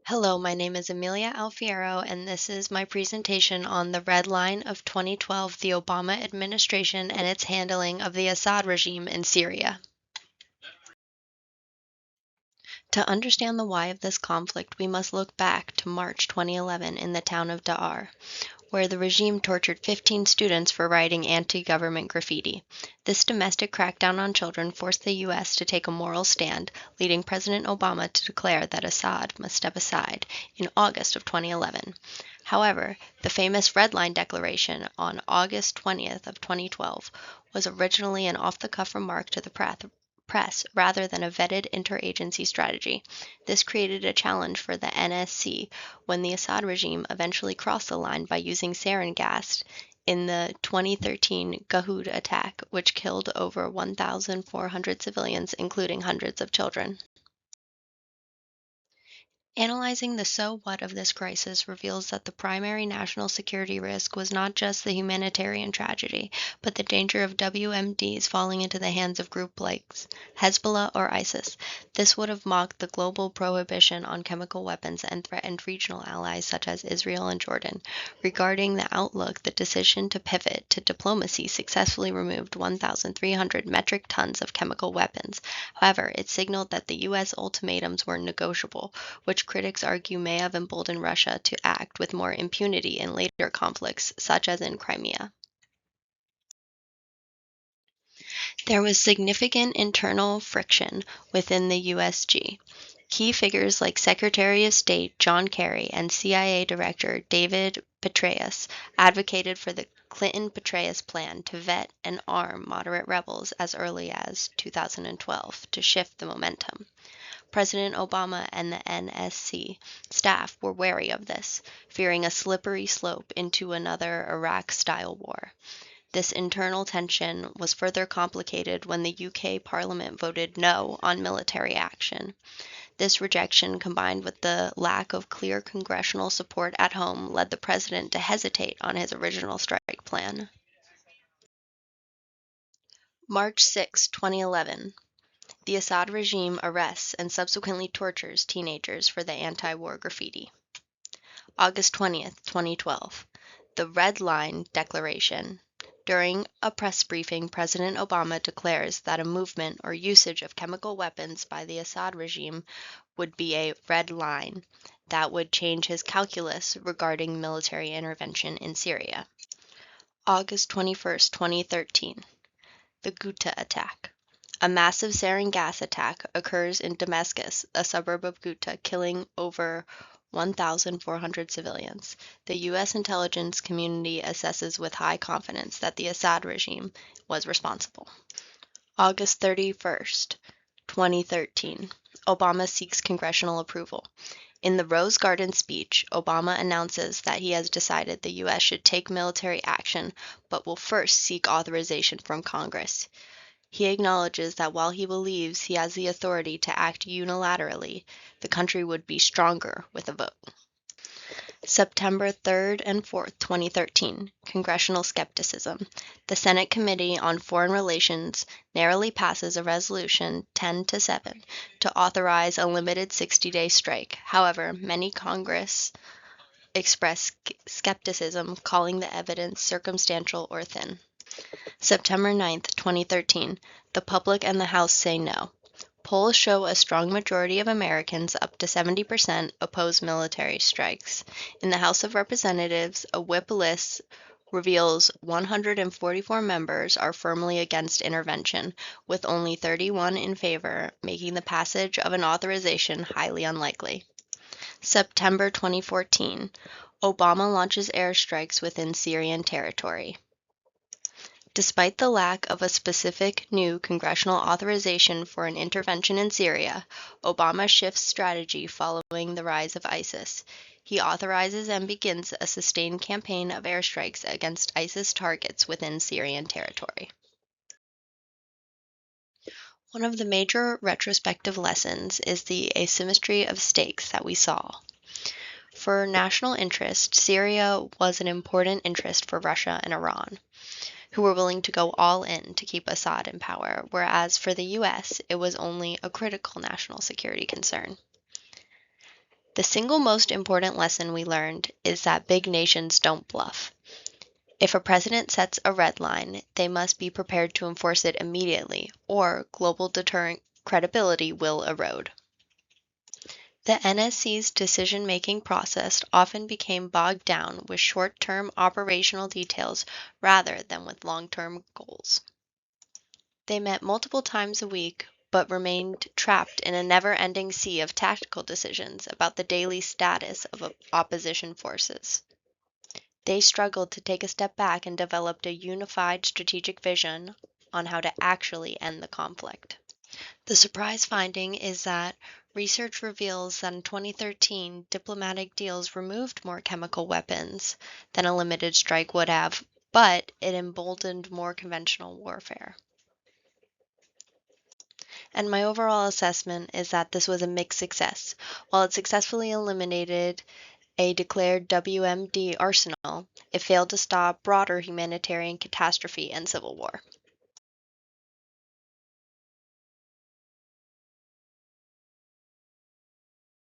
Hello, my name is Amelia Alfiero, and this is my presentation on the red line of 2012, the Obama administration and its handling of the Assad regime in Syria. To understand the why of this conflict, we must look back to March 2011 in the town of Da'ar, where the regime tortured 15 students for writing anti-government graffiti. This domestic crackdown on children forced the U.S. to take a moral stand, leading President Obama to declare that Assad must step aside in August of 2011. However, the famous Red Line Declaration on August 20th of 2012 was originally an off-the-cuff remark to the press rather than a vetted interagency strategy. This created a challenge for the NSC when the Assad regime eventually crossed the line by using sarin gas in the 2013 Gahoud attack, which killed over 1,400 civilians, including hundreds of children. Analyzing the so what of this crisis reveals that the primary national security risk was not just the humanitarian tragedy, but the danger of WMDs falling into the hands of groups like Hezbollah or ISIS. This would have mocked the global prohibition on chemical weapons and threatened regional allies such as Israel and Jordan. Regarding the outlook, the decision to pivot to diplomacy successfully removed 1,300 metric tons of chemical weapons. However, it signaled that the U.S. ultimatums were negotiable, which critics argue may have emboldened Russia to act with more impunity in later conflicts, such as in Crimea. There was significant internal friction within the USG. Key figures like Secretary of State John Kerry and CIA Director David Petraeus advocated for the Clinton-Petraeus plan to vet and arm moderate rebels as early as 2012 to shift the momentum. President Obama and the NSC staff were wary of this, fearing a slippery slope into another Iraq-style war. This internal tension was further complicated when the UK Parliament voted no on military action. This rejection, combined with the lack of clear congressional support at home, led the president to hesitate on his original strike plan. March 6, 2011. The Assad regime arrests and subsequently tortures teenagers for the anti-war graffiti. August 20th, 2012. The Red Line Declaration. During a press briefing, President Obama declares that a movement or usage of chemical weapons by the Assad regime would be a red line that would change his calculus regarding military intervention in Syria. August 21st, 2013. The Ghouta attack. A massive sarin gas attack occurs in Damascus, a suburb of Ghouta, killing over 1,400 civilians. The U.S. intelligence community assesses with high confidence that the Assad regime was responsible. August 31st, 2013. Obama seeks congressional approval. In the Rose Garden speech, Obama announces that he has decided the U.S. should take military action, but will first seek authorization from Congress. He acknowledges that while he believes he has the authority to act unilaterally, the country would be stronger with a vote. September 3rd and 4th, 2013. Congressional skepticism. The Senate Committee on Foreign Relations narrowly passes a resolution 10-7 to authorize a limited 60-day strike. However, many Congress express skepticism, calling the evidence circumstantial or thin. September 9th, 2013. The public and the House say no. Polls show a strong majority of Americans, up to 70%, oppose military strikes. In the House of Representatives, a whip list reveals 144 members are firmly against intervention, with only 31 in favor, making the passage of an authorization highly unlikely. September 2014. Obama launches airstrikes within Syrian territory. Despite the lack of a specific new congressional authorization for an intervention in Syria, Obama shifts strategy following the rise of ISIS. He authorizes and begins a sustained campaign of airstrikes against ISIS targets within Syrian territory. One of the major retrospective lessons is the asymmetry of stakes that we saw. For national interest, Syria was an important interest for Russia and Iran, who were willing to go all in to keep Assad in power, whereas for the U.S., it was only a critical national security concern. The single most important lesson we learned is that big nations don't bluff. If a president sets a red line, they must be prepared to enforce it immediately, or global deterrent credibility will erode. The NSC's decision-making process often became bogged down with short-term operational details rather than with long-term goals. They met multiple times a week, but remained trapped in a never-ending sea of tactical decisions about the daily status of opposition forces. They struggled to take a step back and developed a unified strategic vision on how to actually end the conflict. The surprise finding is that research reveals that in 2013, diplomatic deals removed more chemical weapons than a limited strike would have, but it emboldened more conventional warfare. And my overall assessment is that this was a mixed success. While it successfully eliminated a declared WMD arsenal, it failed to stop broader humanitarian catastrophe and civil war.